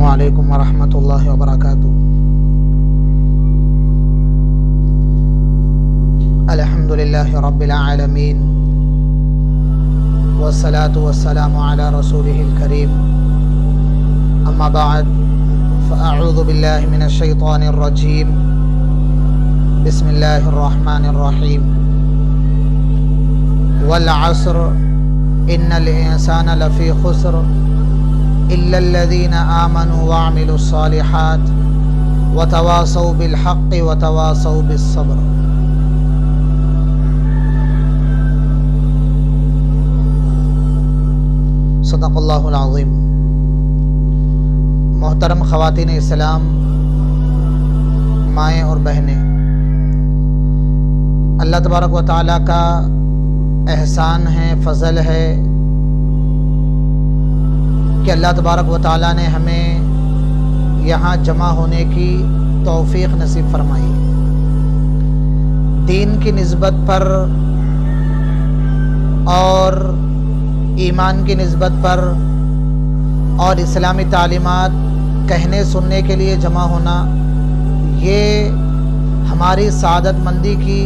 السلام علیکم ورحمۃ اللہ وبرکاتہ۔ الحمدللہ رب العالمین والصلاة والسلام علی رسولہ الکریم، اما بعد فاعوذ باللہ من الشیطان الرجیم، بسم اللہ الرحمن الرحیم۔ والعصر ان الانسان لفی خسر الا الذین آمنوا وعملوا الصالحات وتواصوا بالحق وتواصوا بالصبر۔ صدق اللہ العظیم۔ محترم خواتین اسلام، مائیں اور بہنیں، اللہ تبارک و تعالیٰ کا احسان ہے، فضل ہے کہ اللہ تبارک و تعالیٰ نے ہمیں یہاں جمع ہونے کی توفیق نصیب فرمائی۔ دین کی نسبت پر اور ایمان کی نسبت پر اور اسلامی تعلیمات کہنے سننے کے لیے جمع ہونا، یہ ہماری سعادت مندی کی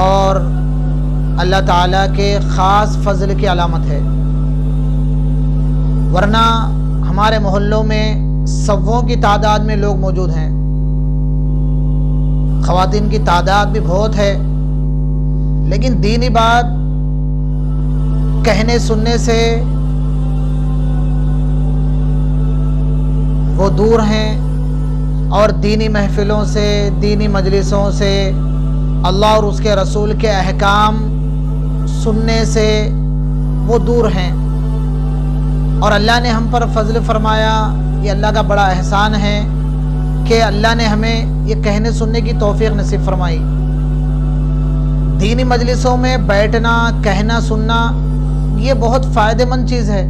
اور اللہ تعالیٰ کے خاص فضل کی علامت ہے، ورنہ ہمارے محلوں میں سووں کی تعداد میں لوگ موجود ہیں، خواتین کی تعداد بھی بہت ہے، لیکن دینی بات کہنے سننے سے وہ دور ہیں، اور دینی محفلوں سے، دینی مجلسوں سے، اللہ اور اس کے رسول کے احکام سننے سے وہ دور ہیں۔ اور اللہ نے ہم پر فضل فرمایا، یہ اللہ کا بڑا احسان ہے کہ اللہ نے ہمیں یہ کہنے سننے کی توفیق نصیب فرمائی۔ دینی مجلسوں میں بیٹھنا، کہنا سننا، یہ بہت فائدہ مند چیز ہے۔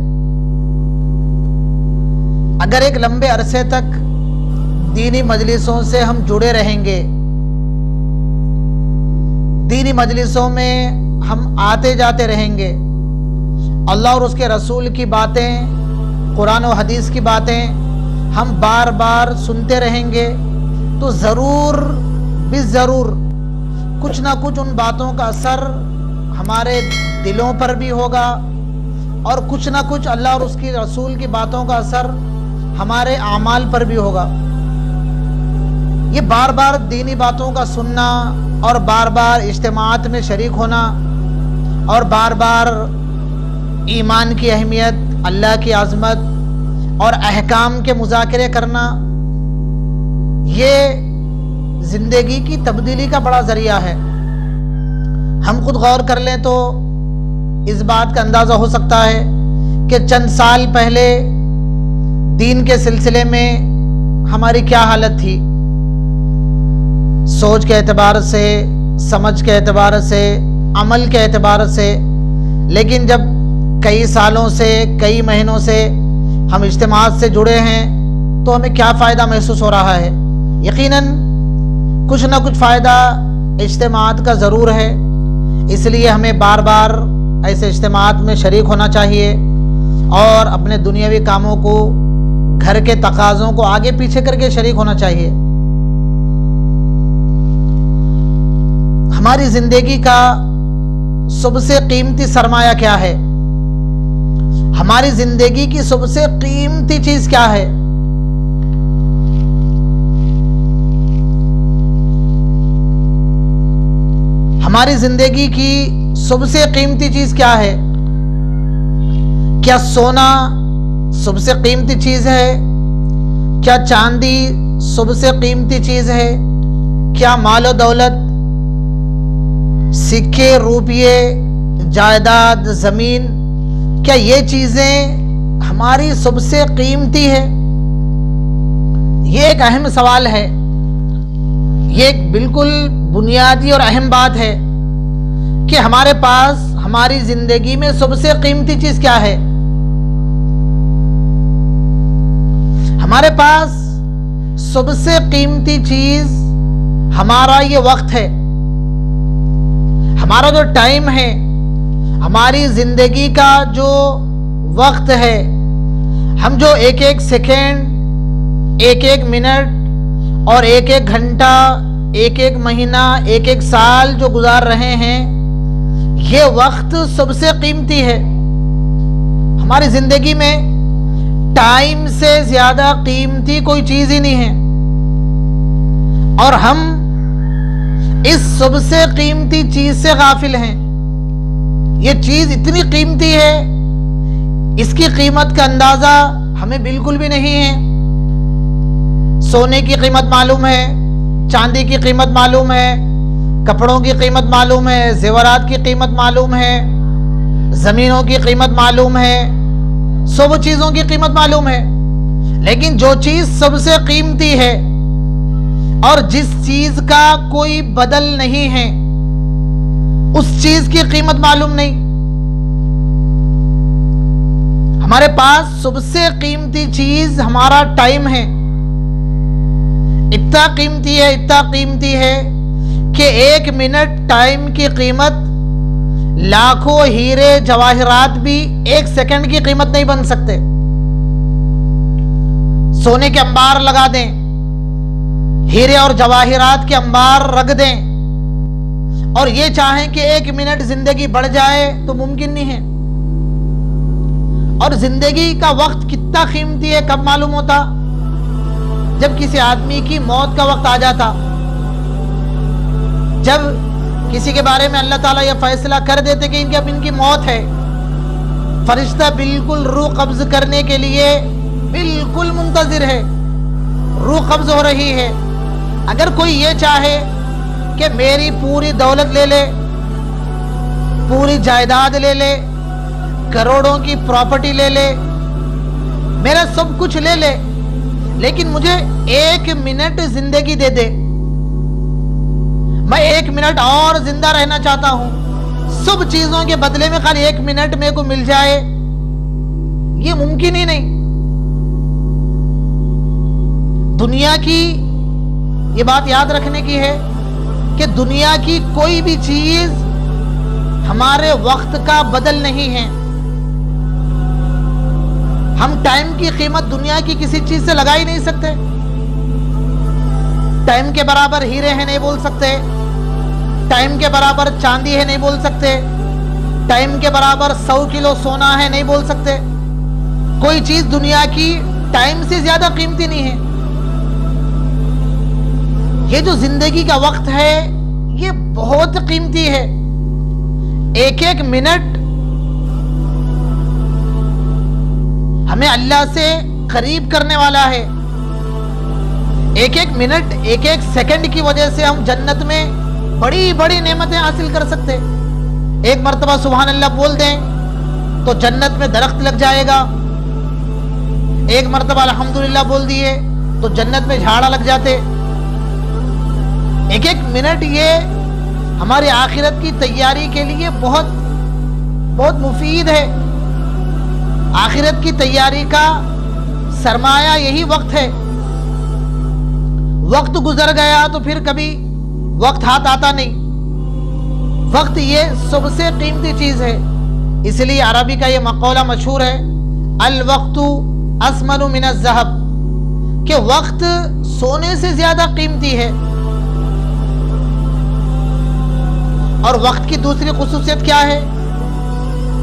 اگر ایک لمبے عرصے تک دینی مجلسوں سے ہم جڑے رہیں گے، دینی مجلسوں میں ہم آتے جاتے رہیں گے، اللہ اور اس کے رسول کی باتیں، قرآن و حدیث کی باتیں ہم بار بار سنتے رہیں گے، تو ضرور بالضرور کچھ نہ کچھ ان باتوں کا اثر ہمارے دلوں پر بھی ہوگا، اور کچھ نہ کچھ اللہ اور اس کی رسول کی باتوں کا اثر ہمارے اعمال پر بھی ہوگا۔ یہ بار بار دینی باتوں کا سننا اور بار بار اجتماعات میں شریک ہونا اور بار بار ایمان کی اہمیت، اللہ کی عظمت اور احکام کے مذاکرے کرنا، یہ زندگی کی تبدیلی کا بڑا ذریعہ ہے۔ ہم خود غور کر لیں تو اس بات کا اندازہ ہو سکتا ہے کہ چند سال پہلے دین کے سلسلے میں ہماری کیا حالت تھی، سوچ کے اعتبار سے، سمجھ کے اعتبار سے، عمل کے اعتبار سے۔ لیکن جب کئی سالوں سے، کئی مہینوں سے ہم اجتماعات سے جڑے ہیں تو ہمیں کیا فائدہ محسوس ہو رہا ہے؟ یقیناً کچھ نہ کچھ فائدہ اجتماعات کا ضرور ہے، اس لیے ہمیں بار بار ایسے اجتماعات میں شریک ہونا چاہیے اور اپنے دنیاوی کاموں کو، گھر کے تقاضوں کو آگے پیچھے کر کے شریک ہونا چاہیے۔ ہماری زندگی کا سب سے قیمتی سرمایہ کیا ہے؟ ہماری زندگی کی سب سے قیمتی چیز کیا ہے؟ ہماری زندگی کی سب سے قیمتی چیز کیا ہے؟ کیا سونا سب سے قیمتی چیز ہے؟ کیا چاندی سب سے قیمتی چیز ہے؟ کیا مال و دولت، سکے، روپیے، جائیداد، زمین، کیا یہ چیزیں ہماری سب سے قیمتی ہے؟ یہ ایک اہم سوال ہے، یہ ایک بالکل بنیادی اور اہم بات ہے کہ ہمارے پاس ہماری زندگی میں سب سے قیمتی چیز کیا ہے؟ ہمارے پاس سب سے قیمتی چیز ہمارا یہ وقت ہے، ہمارا جو ٹائم ہے، ہماری زندگی کا جو وقت ہے، ہم جو ایک ایک سیکنڈ ایک ایک منٹ اور ایک ایک گھنٹہ، ایک ایک مہینہ، ایک ایک سال جو گزار رہے ہیں، یہ وقت سب سے قیمتی ہے۔ ہماری زندگی میں ٹائم سے زیادہ قیمتی کوئی چیز ہی نہیں ہے، اور ہم اس سب سے قیمتی چیز سے غافل ہیں۔ یہ چیز اتنی قیمتی ہے، اس کی قیمت کا اندازہ ہمیں بالکل بھی نہیں ہے۔ سونے کی قیمت معلوم ہے، چاندی کی قیمت معلوم ہے، کپڑوں کی قیمت معلوم ہے، زیورات کی قیمت معلوم ہے، زمینوں کی قیمت معلوم ہے، سب چیزوں کی قیمت معلوم ہے، لیکن جو چیز سب سے قیمتی ہے اور جس چیز کا کوئی بدل نہیں ہے، اس چیز کی قیمت معلوم نہیں۔ ہمارے پاس سب سے قیمتی چیز ہمارا ٹائم ہے۔ اتنا قیمتی ہے کہ ایک منٹ ٹائم کی قیمت لاکھوں ہیرے جواہرات بھی ایک سیکنڈ کی قیمت نہیں بن سکتے۔ سونے کے انبار لگا دیں، ہیرے اور جواہرات کے انبار رکھ دیں، اور یہ چاہیں کہ ایک منٹ زندگی بڑھ جائے تو ممکن نہیں ہے۔ اور زندگی کا وقت کتنا قیمتی ہے کب معلوم ہوتا؟ جب کسی آدمی کی موت کا وقت آ جاتا، جب کسی کے بارے میں اللہ تعالیٰ یہ فیصلہ کر دیتے کہ اب ان کی موت ہے، فرشتہ بالکل روح قبض کرنے کے لیے بالکل منتظر ہے، روح قبض ہو رہی ہے۔ اگر کوئی یہ چاہے کہ میری پوری دولت لے لے، پوری جائیداد لے لے، کروڑوں کی پراپرٹی لے لے، میرا سب کچھ لے لے، لیکن مجھے ایک منٹ زندگی دے دے، میں ایک منٹ اور زندہ رہنا چاہتا ہوں، سب چیزوں کے بدلے میں خالی ایک منٹ میرے کو مل جائے، یہ ممکن ہی نہیں۔ دنیا کی یہ بات یاد رکھنے کی ہے کہ دنیا کی کوئی بھی چیز ہمارے وقت کا بدل نہیں ہے۔ ہم ٹائم کی قیمت دنیا کی کسی چیز سے لگا ہی نہیں سکتے۔ ٹائم کے برابر ہیرے ہیں نہیں بول سکتے، ٹائم کے برابر چاندی ہے نہیں بول سکتے، ٹائم کے برابر 100 کلو سونا ہے نہیں بول سکتے۔ کوئی چیز دنیا کی ٹائم سے زیادہ قیمتی نہیں ہے۔ یہ جو زندگی کا وقت ہے یہ بہت قیمتی ہے۔ ایک ایک منٹ ہمیں اللہ سے قریب کرنے والا ہے۔ ایک ایک منٹ، ایک ایک سیکنڈ کی وجہ سے ہم جنت میں بڑی بڑی نعمتیں حاصل کر سکتے۔ ایک مرتبہ سبحان اللہ بول دیں تو جنت میں درخت لگ جائے گا، ایک مرتبہ الحمدللہ بول دیے تو جنت میں جھاڑا لگ جاتے۔ ایک ایک منٹ یہ ہماری آخرت کی تیاری کے لیے بہت بہت مفید ہے۔ آخرت کی تیاری کا سرمایہ یہی وقت ہے۔ وقت گزر گیا تو پھر کبھی وقت ہاتھ آتا نہیں۔ وقت یہ سب سے قیمتی چیز ہے۔ اس لیے عربی کا یہ مقولہ مشہور ہے، الوقت اثمن من الذهب، کہ وقت سونے سے زیادہ قیمتی ہے۔ اور وقت کی دوسری خصوصیت کیا ہے؟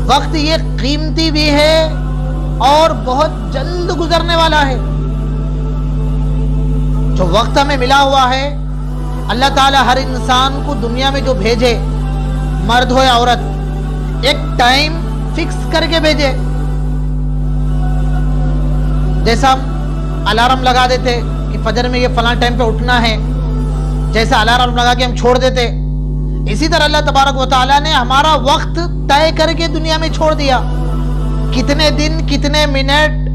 وقت یہ قیمتی بھی ہے اور بہت جلد گزرنے والا ہے۔ جو وقت ہمیں ملا ہوا ہے، اللہ تعالیٰ ہر انسان کو دنیا میں جو بھیجے، مرد ہو یا عورت، ایک ٹائم فکس کر کے بھیجے۔ جیسا ہم الارم لگا دیتے کہ فجر میں یہ فلاں ٹائم پہ اٹھنا ہے، جیسا الارم لگا کے ہم چھوڑ دیتے، اسی طرح اللہ تبارک و تعالیٰ نے ہمارا وقت طے کر کے دنیا میں چھوڑ دیا۔ کتنے دن، کتنے منٹ،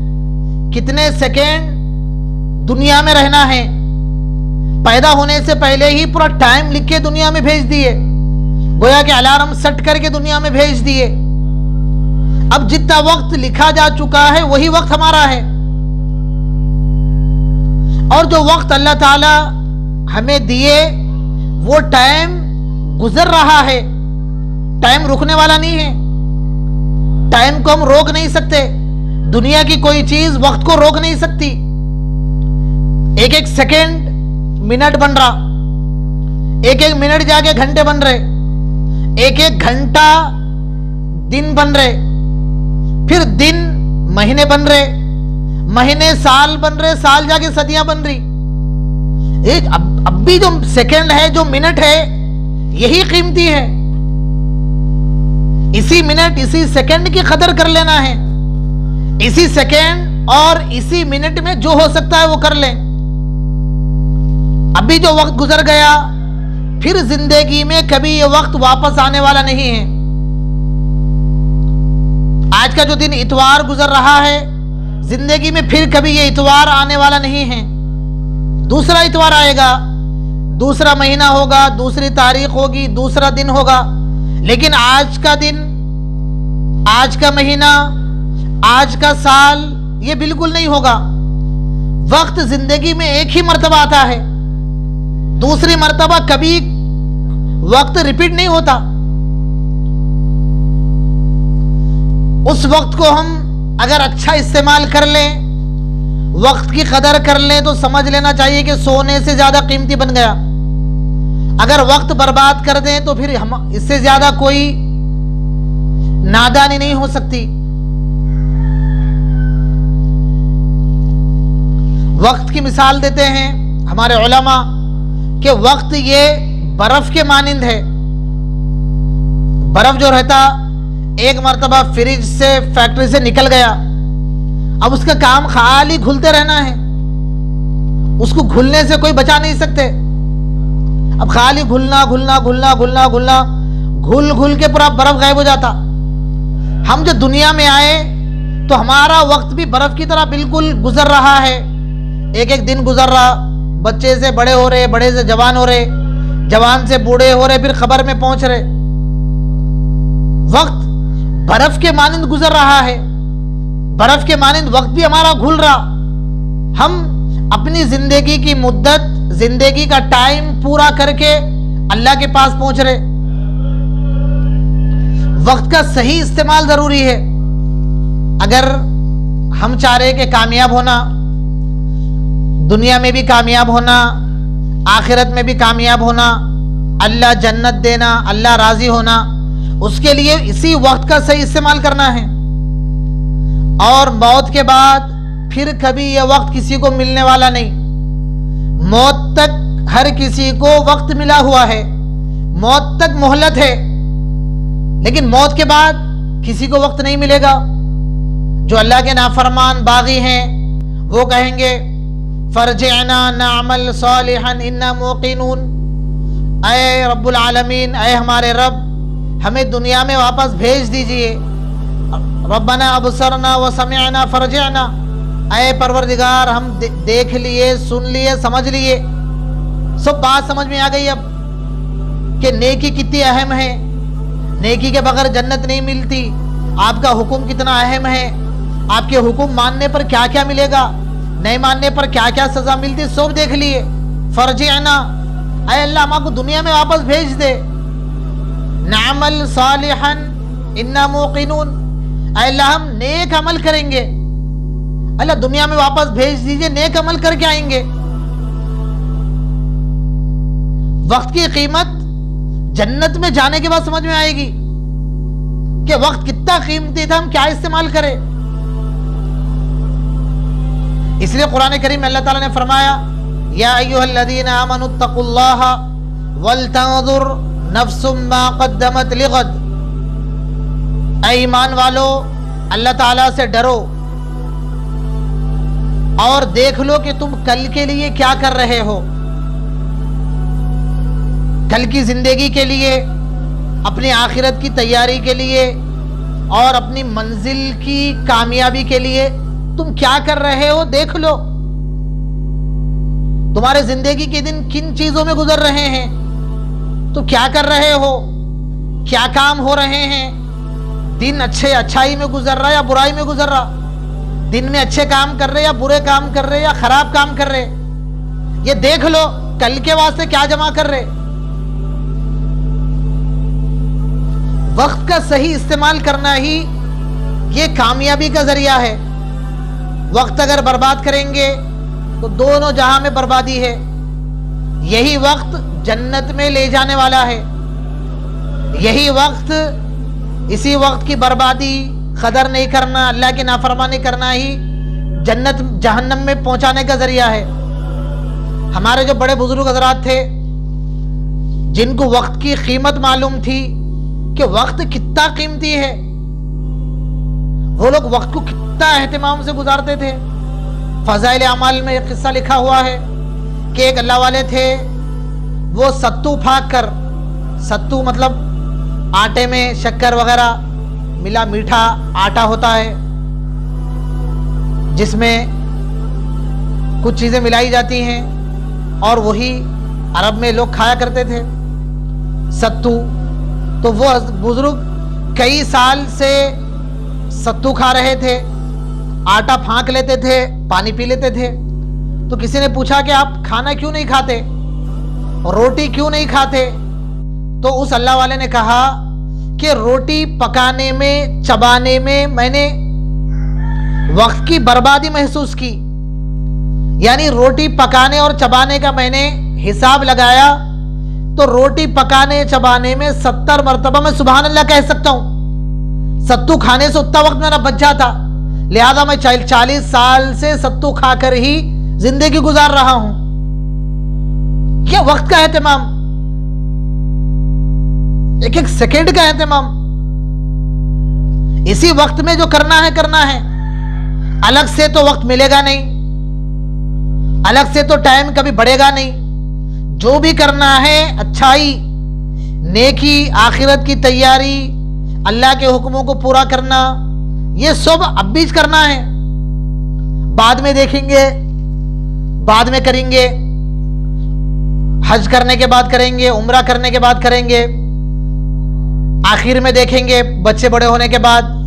کتنے سیکنڈ دنیا میں رہنا ہے۔ پیدا ہونے سے پہلے ہی پورا ٹائم لکھ کے دنیا میں بھیج دیے، گویا کہ الارم سیٹ کر کے دنیا میں بھیج دیے۔ اب جتنا وقت لکھا جا چکا ہے وہی وقت ہمارا ہے، اور جو وقت اللہ تعالی ہمیں دیے وہ ٹائم گزر رہا ہے، ٹائم رکنے والا نہیں ہے۔ ٹائم کو ہم روک نہیں سکتے، دنیا کی کوئی چیز وقت کو روک نہیں سکتی۔ ایک ایک سیکنڈ منٹ بن رہا، ایک ایک منٹ جا کے گھنٹے بن رہے، ایک ایک گھنٹہ دن بن رہے، پھر دن مہینے بن رہے، مہینے سال بن رہے، سال جا کے صدیاں بن رہی۔ اب بھی جو سیکنڈ ہے، جو منٹ ہے، یہی قیمتی ہے۔ اسی منٹ اسی سیکنڈ کی قدر کر لینا ہے، اسی سیکنڈ اور اسی منٹ میں جو ہو سکتا ہے وہ کر لیں۔ ابھی جو وقت گزر گیا، پھر زندگی میں کبھی یہ وقت واپس آنے والا نہیں ہے۔ آج کا جو دن اتوار گزر رہا ہے، زندگی میں پھر کبھی یہ اتوار آنے والا نہیں ہے۔ دوسرا اتوار آئے گا، دوسرا مہینہ ہوگا، دوسری تاریخ ہوگی، دوسرا دن ہوگا، لیکن آج کا دن، آج کا مہینہ، آج کا سال یہ بالکل نہیں ہوگا۔ وقت زندگی میں ایک ہی مرتبہ آتا ہے، دوسری مرتبہ کبھی وقت ریپیٹ نہیں ہوتا۔ اس وقت کو ہم اگر اچھا استعمال کر لیں، وقت کی قدر کر لیں، تو سمجھ لینا چاہیے کہ سونے سے زیادہ قیمتی بن گیا۔ اگر وقت برباد کر دیں تو پھر اس سے زیادہ کوئی نادانی نہیں ہو سکتی۔ وقت کی مثال دیتے ہیں ہمارے علماء کہ وقت یہ برف کے مانند ہے۔ برف جو رہتا، ایک مرتبہ فریج سے، فیکٹری سے نکل گیا، اب اس کا کام خالی گھلتے رہنا ہے، اس کو گھلنے سے کوئی بچا نہیں سکتے۔ اب خالی گھلنا گھلنا گھلنا گھلنا گھلنا، گھل گھل کے پورا برف غائب ہو جاتا۔ ہم جو دنیا میں آئے تو ہمارا وقت بھی برف کی طرح بالکل گزر رہا ہے، ایک ایک دن گزر رہا، بچے سے بڑے ہو رہے، بڑے سے جوان ہو رہے، جوان سے بوڑھے ہو رہے، پھر قبر میں پہنچ رہے۔ وقت برف کے مانند گزر رہا ہے، برف کے مانند وقت بھی ہمارا گھل رہا۔ ہم اپنی زندگی کی مدت، زندگی کا ٹائم پورا کر کے اللہ کے پاس پہنچ رہے۔ وقت کا صحیح استعمال ضروری ہے۔ اگر ہم چاہ رہے کہ کامیاب ہونا، دنیا میں بھی کامیاب ہونا، آخرت میں بھی کامیاب ہونا، اللہ جنت دینا، اللہ راضی ہونا، اس کے لیے اسی وقت کا صحیح استعمال کرنا ہے۔ اور موت کے بعد پھر کبھی یہ وقت کسی کو ملنے والا نہیں۔ موت تک ہر کسی کو وقت ملا ہوا ہے، موت تک مہلت ہے، لیکن موت کے بعد کسی کو وقت نہیں ملے گا۔ جو اللہ کے نافرمان باغی ہیں وہ کہیں گے فرجعنا نعمل صالحا انا موقنون، اے رب العالمین، اے ہمارے رب، ہمیں دنیا میں واپس بھیج دیجئے۔ ربنا ابصرنا وسمعنا فرجعنا، اے پروردگار، ہم دیکھ لیے، سن لیے، سمجھ لیے، سب بات سمجھ میں آ گئی اب کہ نیکی کتنی اہم ہے، نیکی کے بغیر جنت نہیں ملتی، آپ کا حکم کتنا اہم ہے، آپ کے حکم ماننے پر کیا کیا ملے گا، نہیں ماننے پر کیا کیا سزا ملتی، سب دیکھ لیے۔ فرجعنا، اے اللہ ہم کو دنیا میں واپس بھیج دے۔ نعمل صالحا انا موقنون، اے اللہ ہم نیک عمل کریں گے، اللہ دنیا میں واپس بھیج دیجئے، نیک عمل کر کے آئیں گے۔ وقت کی قیمت جنت میں جانے کے بعد سمجھ میں آئے گی کہ وقت کتنا قیمتی تھا، ہم کیا استعمال کریں۔ اس لیے قرآن کریم میں اللہ تعالیٰ نے فرمایا یا ایھا الذین آمنوا اتقوا اللہ ولتنظر نفس ما قدمت لغد، اے ایمان والو اللہ تعالیٰ سے ڈرو اور دیکھ لو کہ تم کل کے لیے کیا کر رہے ہو، کل کی زندگی کے لیے، اپنی آخرت کی تیاری کے لیے اور اپنی منزل کی کامیابی کے لیے تم کیا کر رہے ہو، دیکھ لو تمہارے زندگی کے دن کن چیزوں میں گزر رہے ہیں، تو کیا کر رہے ہو، کیا کام ہو رہے ہیں، دن اچھائی میں گزر رہا یا برائی میں گزر رہا، دن میں اچھے کام کر رہے یا برے کام کر رہے یا خراب کام کر رہے، یہ دیکھ لو کل کے واسطے کیا جمع کر رہے۔ وقت کا صحیح استعمال کرنا ہی یہ کامیابی کا ذریعہ ہے۔ وقت اگر برباد کریں گے تو دونوں جہاں میں بربادی ہے. یہی وقت جنت میں لے جانے والا ہے. یہی وقت، اسی وقت کی بربادی، قدر نہیں کرنا، اللہ کی نافرمانی کرنا ہی جنت جہنم میں پہنچانے کا ذریعہ ہے. ہمارے جو بڑے بزرگ حضرات تھے جن کو وقت کی قیمت معلوم تھی کہ وقت کتنا قیمتی ہے، وہ لوگ وقت کو کتنا اہتمام سے گزارتے تھے. فضائل اعمال میں ایک قصہ لکھا ہوا ہے کہ ایک اللہ والے تھے، وہ ستو پھاک کر، ستو مطلب آٹے میں شکر وغیرہ ملا میٹھا آٹا ہوتا ہے جس میں کچھ چیزیں ملائی جاتی ہیں، اور وہی عرب میں لوگ کھایا کرتے تھے ستو. تو وہ بزرگ کئی سال سے ستو کھا رہے تھے، آٹا پھانک لیتے تھے، پانی پی لیتے تھے. تو کسی نے پوچھا کہ آپ کھانا کیوں نہیں کھاتے، روٹی کیوں نہیں کھاتے؟ تو اس اللہ والے نے کہا کہ روٹی پکانے میں، چبانے میں نے وقت کی بربادی محسوس کی. یعنی روٹی پکانے اور چبانے کا میں نے حساب لگایا تو روٹی پکانے چبانے میں 70 مرتبہ میں سبحان اللہ کہہ سکتا ہوں. ستو کھانے سے اتنا وقت میرا بچ جاتا، لہذا میں 40 سال سے ستو کھا کر ہی زندگی گزار رہا ہوں. کیا وقت کا اہتمام، ایک ایک سیکنڈ کا اہتمام. اسی وقت میں جو کرنا ہے. الگ سے تو وقت ملے گا نہیں، الگ سے تو ٹائم کبھی بڑھے گا نہیں. جو بھی کرنا ہے، اچھائی، نیکی، آخرت کی تیاری، اللہ کے حکموں کو پورا کرنا، یہ سب اب بھی کرنا ہے. بعد میں دیکھیں گے، بعد میں کریں گے، حج کرنے کے بعد کریں گے، عمرہ کرنے کے بعد کریں گے، آخر میں دیکھیں گے بچے بڑے ہونے کے بعد.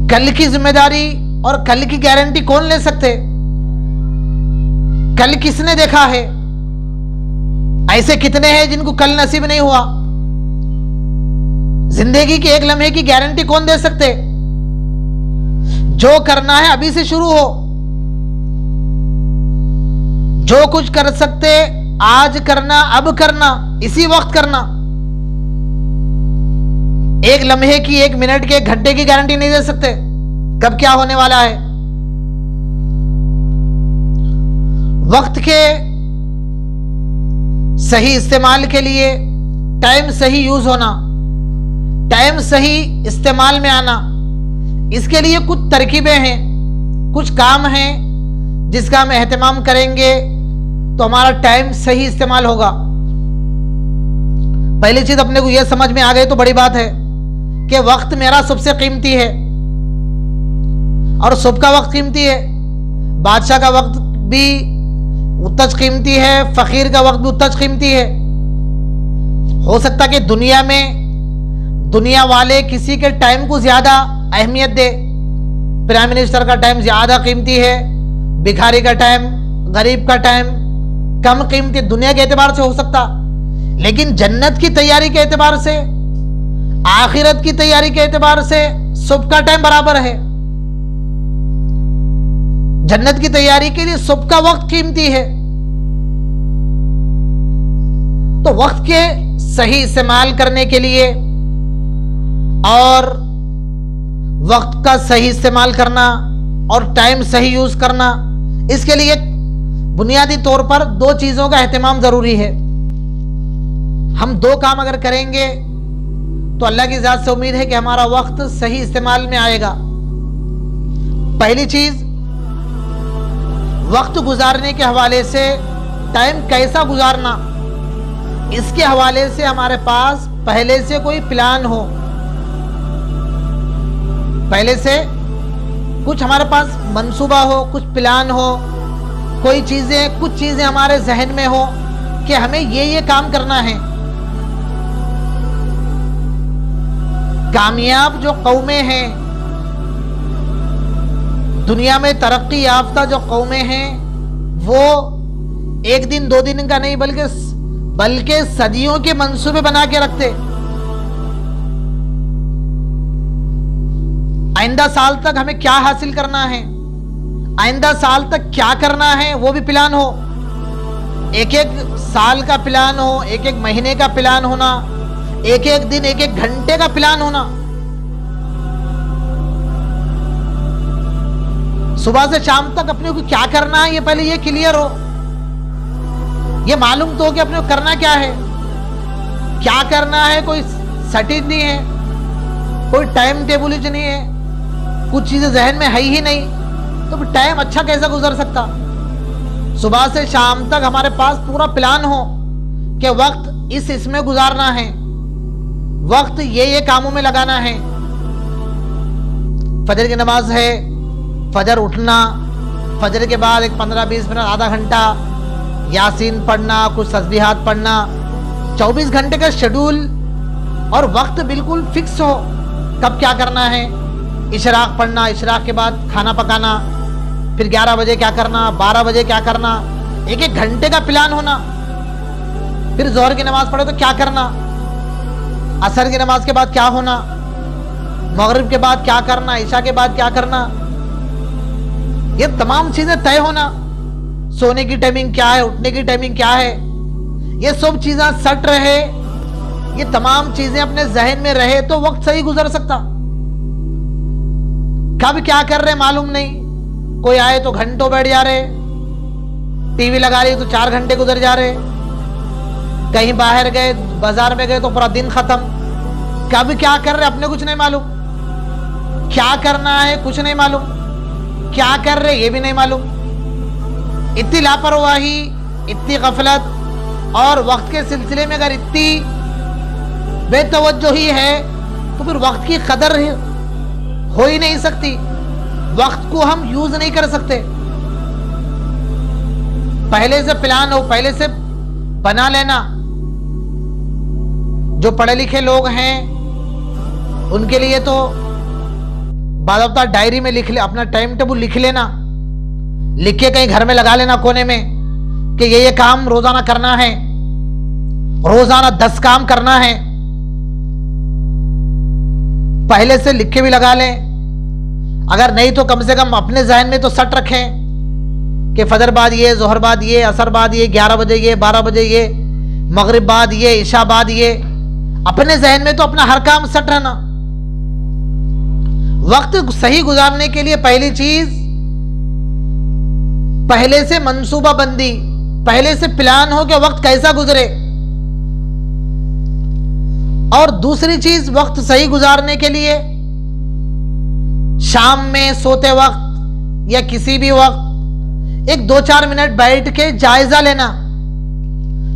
کل کی ذمہ داری اور کل کی گارنٹی کون لے سکتے؟ کل کس نے دیکھا ہے؟ ایسے کتنے ہیں جن کو کل نصیب نہیں ہوا؟ زندگی کے ایک لمحے کی گارنٹی کون دے سکتے؟ جو کرنا ہے ابھی سے شروع ہو. جو کچھ کر سکتے آج کرنا، اب کرنا، اسی وقت کرنا. ایک لمحے کی، ایک منٹ کے، ایک گھنٹے کی گارنٹی نہیں دے سکتے کب کیا ہونے والا ہے. وقت کے صحیح استعمال کے لیے ٹائم صحیح یوز ہونا، ٹائم صحیح استعمال میں آنا، اس کے لیے کچھ ترکیبیں ہیں، کچھ کام ہیں جس کا ہم اہتمام کریں گے تو ہمارا ٹائم صحیح استعمال ہوگا. پہلی چیز اپنے کو یہ سمجھ میں آ گئی تو بڑی بات ہے کہ وقت میرا سب سے قیمتی ہے، اور سب کا وقت قیمتی ہے. بادشاہ کا وقت بھی اتنا قیمتی ہے، فقیر کا وقت بھی اتنا قیمتی ہے. ہو سکتا کہ دنیا میں دنیا والے کسی کے ٹائم کو زیادہ اہمیت دے. پرائم منسٹر کا ٹائم زیادہ قیمتی ہے، بھکاری کا ٹائم، غریب کا ٹائم کم قیمتی دنیا کے اعتبار سے ہو سکتا، لیکن جنت کی تیاری کے اعتبار سے، آخرت کی تیاری کے اعتبار سے سب کا ٹائم برابر ہے. جنت کی تیاری کے لیے سب کا وقت قیمتی ہے. تو وقت کے صحیح استعمال کرنے کے لیے اور وقت کا صحیح استعمال کرنا اور ٹائم صحیح یوز کرنا، اس کے لیے بنیادی طور پر 2 چیزوں کا اہتمام ضروری ہے. ہم 2 کام اگر کریں گے تو اللہ کی ذات سے امید ہے کہ ہمارا وقت صحیح استعمال میں آئے گا. پہلی چیز، وقت گزارنے کے حوالے سے ٹائم کیسا گزارنا، اس کے حوالے سے ہمارے پاس پہلے سے کوئی پلان ہو، پہلے سے کچھ ہمارے پاس منصوبہ ہو، کچھ پلان ہو، کچھ چیزیں ہمارے ذہن میں ہو کہ ہمیں یہ کام کرنا ہے. کامیاب جو قومیں ہیں، دنیا میں ترقی یافتہ جو قومیں ہیں، وہ 1 دن 2 دن کا نہیں بلکہ صدیوں کے منصوبے بنا کے رکھتے. آئندہ سال تک ہمیں کیا حاصل کرنا ہے، آئندہ سال تک کیا کرنا ہے وہ بھی پلان ہو، ایک ایک سال کا پلان ہو، ایک ایک مہینے کا پلان ہونا، ایک ایک دن ایک ایک گھنٹے کا پلان ہونا. صبح سے شام تک اپنے کو کیا کرنا ہے یہ پہلے یہ کلیئر ہو، یہ معلوم تو ہو کہ اپنے کو کرنا کیا ہے، کیا کرنا ہے. کوئی سٹیج نہیں ہے، کوئی ٹائم ٹیبل ہی نہیں ہے، کچھ چیزیں ذہن میں ہے ہی نہیں، تو پھر ٹائم اچھا کیسا گزر سکتا. صبح سے شام تک ہمارے پاس پورا پلان ہو کہ وقت اس میں گزارنا ہے، وقت یہ کاموں میں لگانا ہے. فجر کی نماز ہے، فجر اٹھنا، فجر کے بعد ایک 15-20 منٹ آدھا گھنٹہ یاسین پڑھنا، کچھ تسبیحات پڑھنا، 24 گھنٹے کا شیڈول اور وقت بالکل فکس ہو کب کیا کرنا ہے. اشراق پڑھنا، اشراق کے بعد کھانا پکانا، پھر 11 بجے کیا کرنا، 12 بجے کیا کرنا، ایک ایک گھنٹے کا پلان ہونا. پھر ظہر کی نماز پڑھے تو کیا کرنا، عصر کی نماز کے بعد کیا ہونا، مغرب کے بعد کیا کرنا، عشاء کے بعد کیا کرنا، یہ تمام چیزیں طے ہونا. سونے کی ٹائمنگ کیا ہے، اٹھنے کی ٹائمنگ کیا ہے، یہ سب چیزیں سٹ رہے، یہ تمام چیزیں اپنے ذہن میں رہے تو وقت صحیح گزر سکتا. کب کیا کر رہے معلوم نہیں، کوئی آئے تو گھنٹوں بیٹھ جا رہے، ٹی وی لگا رہی تو 4 گھنٹے گزر جا رہے، کہیں باہر گئے بازار میں گئے تو پورا دن ختم. کب کیا کر رہے اپنے کچھ نہیں معلوم، کیا کرنا ہے کچھ نہیں معلوم، کیا کر رہے یہ بھی نہیں معلوم. اتنی لاپرواہی، اتنی غفلت، اور وقت کے سلسلے میں اگر اتنی بے توجہی ہے تو پھر وقت کی قدر ہو ہی نہیں سکتی، وقت کو ہم یوز نہیں کر سکتے. پہلے سے پلان ہو، پہلے سے بنا لینا. جو پڑھے لکھے لوگ ہیں ان کے لیے تو بعض اوقات ڈائری میں لکھ لے، اپنا ٹائم ٹیبل لکھ لینا، لکھ کے کہیں گھر میں لگا لینا کونے میں کہ یہ کام روزانہ کرنا ہے، روزانہ 10 کام کرنا ہے. پہلے سے لکھ کے بھی لگا لیں، اگر نہیں تو کم سے کم اپنے ذہن میں تو سٹ رکھیں کہ فجر بعد یہ، ظہر بعد یہ، عصر بعد یہ، 11 بجے یہ، 12 بجے یہ، مغرب بعد یہ، عشاء بعد یہ. اپنے ذہن میں تو اپنا ہر کام سٹ رہنا. وقت صحیح گزارنے کے لیے پہلی چیز پہلے سے منصوبہ بندی، پہلے سے پلان ہو کہ وقت کیسا گزرے. اور دوسری چیز وقت صحیح گزارنے کے لیے شام میں سوتے وقت یا کسی بھی وقت ایک 2-4 منٹ بیٹھ کے جائزہ لینا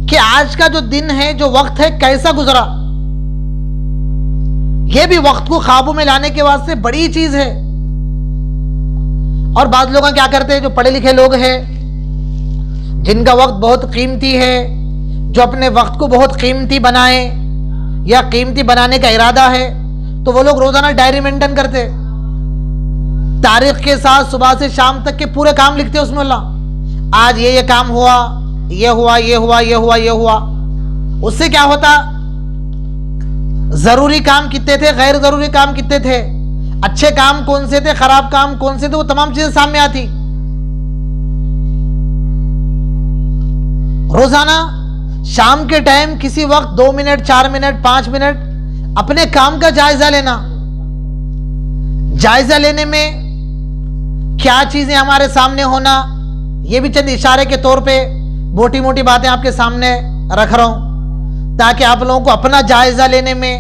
کہ آج کا جو دن ہے، جو وقت ہے، کیسا گزرا. یہ بھی وقت کو قابو میں لانے کے واسطے بڑی چیز ہے. اور بعض لوگ کیا کرتے ہیں، جو پڑھے لکھے لوگ ہیں، جن کا وقت بہت قیمتی ہے، جو اپنے وقت کو بہت قیمتی بنائیں یا قیمتی بنانے کا ارادہ ہے، تو وہ لوگ روزانہ ڈائری مینٹین کرتے، تاریخ کے ساتھ صبح سے شام تک کے پورے کام لکھتے. اس میں اللہ آج یہ کام ہوا، یہ ہوا، یہ ہوا، یہ ہوا، یہ ہوا. اس سے کیا ہوتا، ضروری کام کتنے تھے، غیر ضروری کام کتنے تھے، اچھے کام کون سے تھے، خراب کام کون سے تھے، وہ تمام چیزیں سامنے آتی. روزانہ شام کے ٹائم کسی وقت 2 منٹ، 4 منٹ، 5 منٹ اپنے کام کا جائزہ لینا. جائزہ لینے میں کیا چیزیں ہمارے سامنے ہونا، یہ بھی چند اشارے کے طور پہ موٹی موٹی باتیں آپ کے سامنے رکھ رہا ہوں، تاکہ آپ لوگوں کو اپنا جائزہ لینے میں،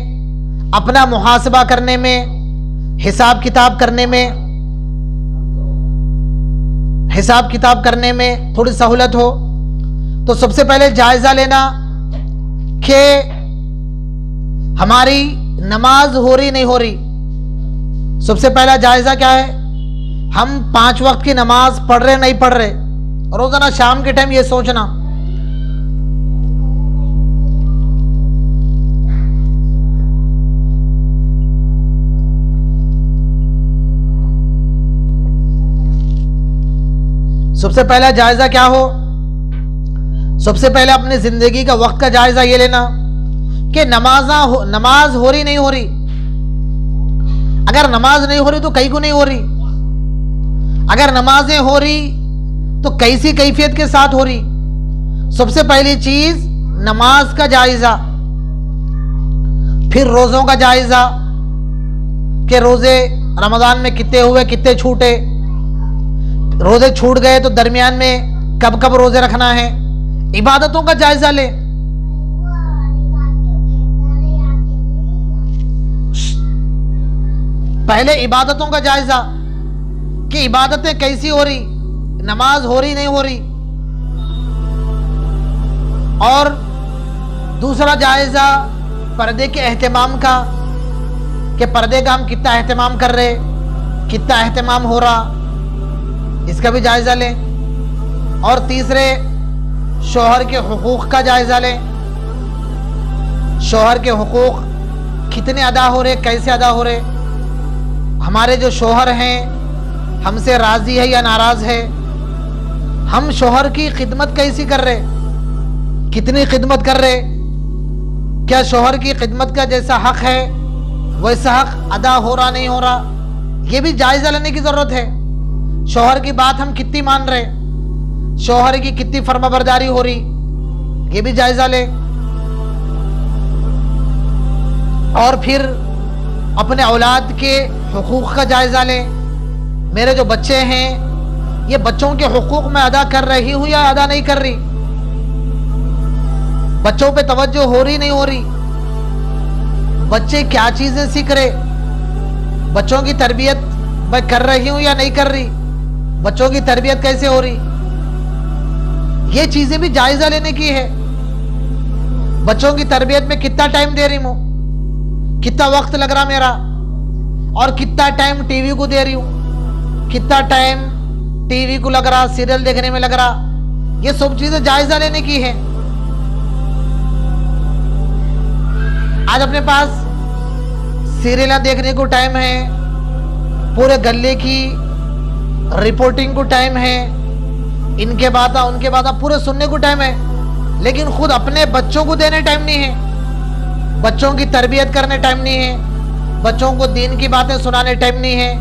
اپنا محاسبہ کرنے میں، حساب کتاب کرنے میں تھوڑی سہولت ہو. تو سب سے پہلے جائزہ لینا کہ ہماری نماز ہو رہی نہیں ہو رہی. سب سے پہلا جائزہ کیا ہے، ہم 5 وقت کی نماز پڑھ رہے نہیں پڑھ رہے. روزانہ شام کے ٹائم یہ سوچنا. سب سے پہلا جائزہ کیا ہو، سب سے پہلے اپنی زندگی کا وقت کا جائزہ یہ لینا کہ نماز ہو رہی نہیں ہو رہی. اگر نماز نہیں ہو رہی تو کہیں کو نہیں ہو رہی. اگر نمازیں ہو رہی تو کیسی کیفیت کے ساتھ ہو رہی؟ سب سے پہلی چیز نماز کا جائزہ، پھر روزوں کا جائزہ کہ روزے رمضان میں کتنے ہوئے، کتنے چھوٹے، روزے چھوٹ گئے تو درمیان میں کب کب روزے رکھنا ہے، عبادتوں کا جائزہ لے۔ پہلے عبادتوں کا جائزہ کہ عبادتیں کیسی ہو رہی، نماز ہو رہی نہیں ہو رہی، اور دوسرا جائزہ پردے کے اہتمام کا کہ پردے کا ہم کتنا اہتمام کر رہے، کتنا اہتمام ہو رہا، اس کا بھی جائزہ لیں۔ اور تیسرے شوہر کے حقوق کا جائزہ لیں، شوہر کے حقوق کتنے ادا ہو رہے، کیسے ادا ہو رہے، ہمارے جو شوہر ہیں ہم سے راضی ہے یا ناراض ہے، ہم شوہر کی خدمت کیسی کر رہے، کتنی خدمت کر رہے، کیا شوہر کی خدمت کا جیسا حق ہے ویسا حق ادا ہو رہا نہیں ہو رہا، یہ بھی جائزہ لینے کی ضرورت ہے۔ شوہر کی بات ہم کتنی مان رہے، شوہر کی کتنی فرما برداری ہو رہی، یہ بھی جائزہ لے۔ اور پھر اپنے اولاد کے حقوق کا جائزہ لیں، میرے جو بچے ہیں یہ بچوں کے حقوق میں ادا کر رہی ہوں یا ادا نہیں کر رہی، بچوں پہ توجہ ہو رہی نہیں ہو رہی، بچے کیا چیزیں سیکھ رہے، بچوں کی تربیت میں کر رہی ہوں یا نہیں کر رہی، بچوں کی تربیت کیسے ہو رہی، یہ چیزیں بھی جائزہ لینے کی ہے۔ بچوں کی تربیت میں کتنا ٹائم دے رہی ہوں، کتنا وقت لگ رہا میرا، اور کتنا ٹائم ٹی وی کو دے رہی ہوں، کتنا ٹائم ٹی وی کو لگ رہا، سیریل دیکھنے میں لگ رہا، یہ سب چیزیں جائزہ لینے کی ہے۔ آج اپنے پاس سیریلیں دیکھنے کو ٹائم ہے، پورے گلے کی رپورٹنگ کو ٹائم ہے، ان کے باتیں ان کے باتیں پورے سننے کو ٹائم ہے، لیکن خود اپنے بچوں کو دینے ٹائم نہیں ہے، بچوں کی تربیت کرنے ٹائم نہیں ہے، بچوں کو دین کی باتیں سنانے ٹائم نہیں ہے،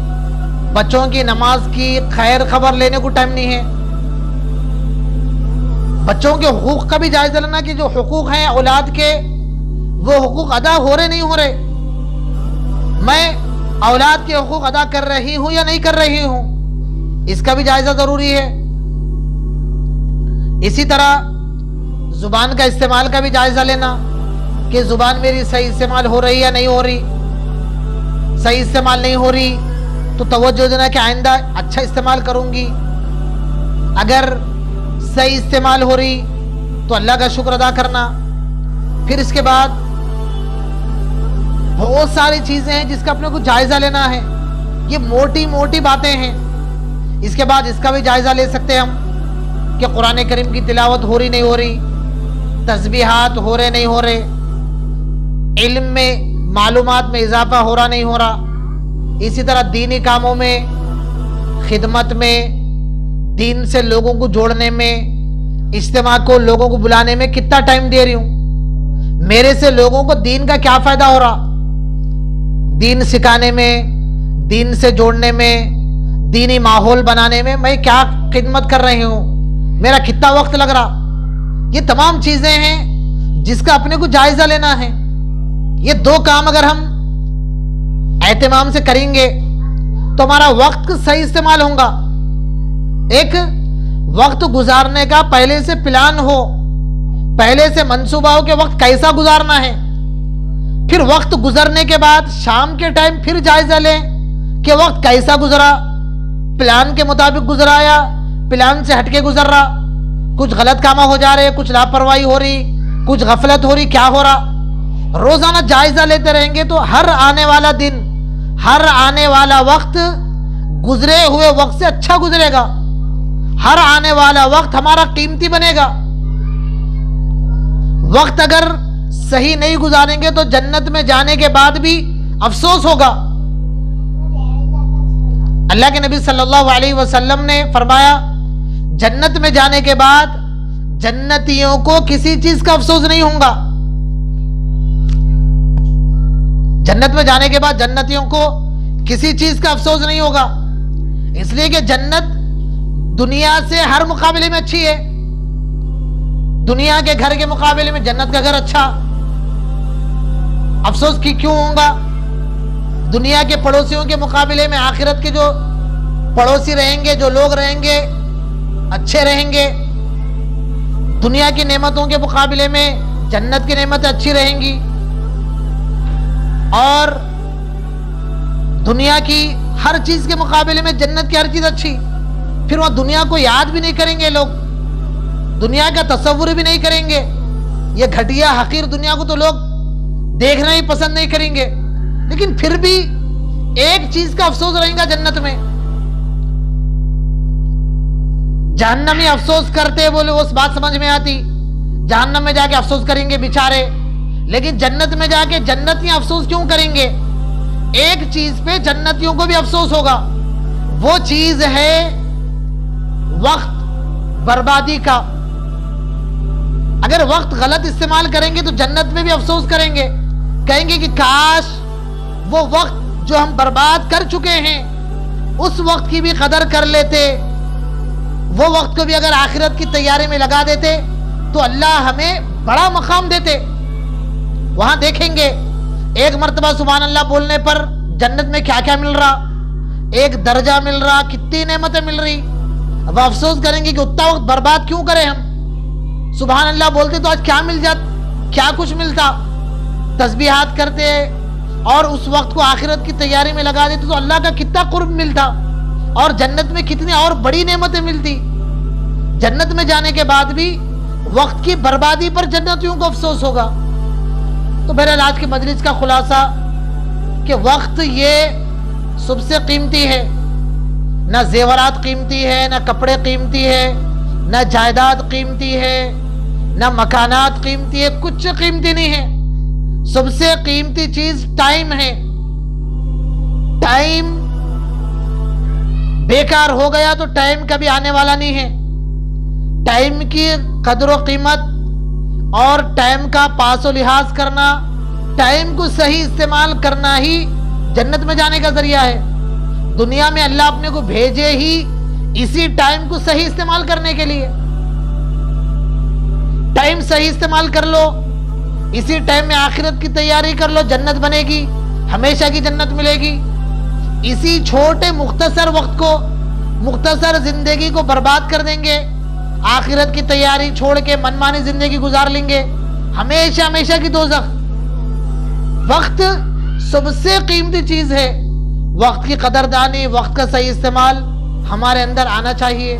بچوں کی نماز کی خیر خبر لینے کو ٹائم نہیں ہے۔ بچوں کے حقوق کا بھی جائزہ لینا کہ جو حقوق ہیں اولاد کے وہ حقوق ادا ہو رہے نہیں ہو رہے، میں اولاد کے حقوق ادا کر رہی ہوں یا نہیں کر رہی ہوں، اس کا بھی جائزہ ضروری ہے۔ اسی طرح زبان کا استعمال کا بھی جائزہ لینا کہ زبان میری صحیح استعمال ہو رہی یا نہیں ہو رہی، صحیح استعمال نہیں ہو رہی تو توجہ دینا کہ آئندہ اچھا استعمال کروں گی، اگر صحیح استعمال ہو رہی تو اللہ کا شکر ادا کرنا۔ پھر اس کے بعد بہت ساری چیزیں ہیں جس کا اپنے کو جائزہ لینا ہے، یہ موٹی موٹی باتیں ہیں، اس کے بعد اس کا بھی جائزہ لے سکتے ہیں ہم کہ قرآن کریم کی تلاوت ہو رہی نہیں ہو رہی، تسبیحات ہو رہے نہیں ہو رہے، علم میں معلومات میں اضافہ ہو رہا نہیں ہو رہا، اسی طرح دینی کاموں میں، خدمت میں، دین سے لوگوں کو جوڑنے میں، اجتماع کو لوگوں کو بلانے میں کتنا ٹائم دے رہی ہوں، میرے سے لوگوں کو دین کا کیا فائدہ ہو رہا، دین سکھانے میں، دین سے جوڑنے میں، دینی ماحول بنانے میں میں کیا خدمت کر رہی ہوں، میرا کتنا وقت لگ رہا، یہ تمام چیزیں ہیں جس کا اپنے کو جائزہ لینا ہے۔ یہ دو کام اگر ہم اہتمام سے کریں گے تو ہمارا وقت صحیح استعمال ہوگا، ایک وقت گزارنے کا پہلے سے پلان ہو، پہلے سے منصوبہ ہو کہ وقت کیسا گزارنا ہے، پھر وقت گزرنے کے بعد شام کے ٹائم پھر جائزہ لیں کہ وقت کیسا گزرا، پلان کے مطابق گزرا یا پلان سے ہٹ کے گزر رہا، کچھ غلط کام ہو جا رہے، کچھ لاپرواہی ہو رہی، کچھ غفلت ہو رہی، کیا ہو رہا۔ روزانہ جائزہ لیتے رہیں گے تو ہر آنے والا دن، ہر آنے والا وقت گزرے ہوئے وقت سے اچھا گزرے گا، ہر آنے والا وقت ہمارا قیمتی بنے گا۔ وقت اگر صحیح نہیں گزاریں گے تو جنت میں جانے کے بعد بھی افسوس ہوگا۔ اللہ کے نبی صلی اللہ علیہ وسلم نے فرمایا جنت میں جانے کے بعد جنتیوں کو کسی چیز کا افسوس نہیں ہوگا، جنت میں جانے کے بعد جنتیوں کو کسی چیز کا افسوس نہیں ہوگا، اس لیے کہ جنت دنیا سے ہر مقابلے میں اچھی ہے. دنیا کے گھر کے مقابلے میں جنت کا گھر اچھا. افسوس کی کیوں ہوگا؟ دنیا کے پڑوسیوں کے مقابلے میں آخرت کے جو پڑوسی رہیں گے، جو لوگ رہیں گے، اچھے رہیں گے. دنیا کی نعمتوں کے مقابلے میں جنت کی نعمتیں اچھی رہیں گی. اور دنیا کی ہر چیز کے مقابلے میں جنت کی ہر چیز اچھی. پھر وہ دنیا کو یاد بھی نہیں کریں گے لوگ، دنیا کا تصور بھی نہیں کریں گے. یہ گھٹیا حقیر دنیا کو تو لوگ دیکھنا ہی پسند نہیں کریں گے. لیکن پھر بھی ایک چیز کا افسوس رہے گا جنت میں. جہنمی افسوس کرتے بولے اس بات سمجھ میں آتی، جہنم میں جا کے افسوس کریں گے بیچارے. لیکن جنت میں جا کے جنتی افسوس کیوں کریں گے؟ ایک چیز پہ جنتیوں کو بھی افسوس ہوگا. وہ چیز ہے وقت بربادی کا. اگر وقت غلط استعمال کریں گے تو جنت میں بھی افسوس کریں گے. کہیں گے کہ کاش وہ وقت جو ہم برباد کر چکے ہیں اس وقت کی بھی قدر کر لیتے. وہ وقت کو بھی اگر آخرت کی تیاری میں لگا دیتے تو اللہ ہمیں بڑا مقام دیتے. وہاں دیکھیں گے ایک مرتبہ سبحان اللہ بولنے پر جنت میں کیا کیا مل رہا، ایک درجہ مل رہا، کتنی نعمتیں مل رہی. اب افسوس کریں گے کہ اتنا وقت برباد کیوں کریں ہم. سبحان اللہ بولتے تو آج کیا مل جاتا، کیا کچھ ملتا. تسبیحات کرتے اور اس وقت کو آخرت کی تیاری میں لگا دیتے تو اللہ کا کتنا قرب ملتا، اور جنت میں کتنی اور بڑی نعمتیں ملتی. جنت میں جانے کے بعد بھی وقت کی بربادی پر جنتیوں کو افسوس ہوگا. تو بہرحال آج کی مجلس کا خلاصہ کہ وقت یہ سب سے قیمتی ہے. نہ زیورات قیمتی ہے، نہ کپڑے قیمتی ہے، نہ جائیداد قیمتی ہے، نہ مکانات قیمتی ہے، کچھ قیمتی نہیں ہے. سب سے قیمتی چیز ٹائم ہے. ٹائم بیکار ہو گیا تو ٹائم کبھی آنے والا نہیں ہے. ٹائم کی قدر و قیمت اور ٹائم کا پاس و لحاظ کرنا، ٹائم کو صحیح استعمال کرنا ہی جنت میں جانے کا ذریعہ ہے. دنیا میں اللہ اپنے کو بھیجے ہی اسی ٹائم کو صحیح استعمال کرنے کے لیے. ٹائم صحیح استعمال کر لو، اسی ٹائم میں آخرت کی تیاری کر لو، جنت بنے گی، ہمیشہ کی جنت ملے گی. اسی چھوٹے مختصر وقت کو، مختصر زندگی کو برباد کر دیں گے، آخرت کی تیاری چھوڑ کے منمانی زندگی گزار لیں گے، ہمیشہ ہمیشہ کی دوزخ. وقت سب سے قیمتی چیز ہے. وقت کی قدردانی، وقت کا صحیح استعمال ہمارے اندر آنا چاہیے.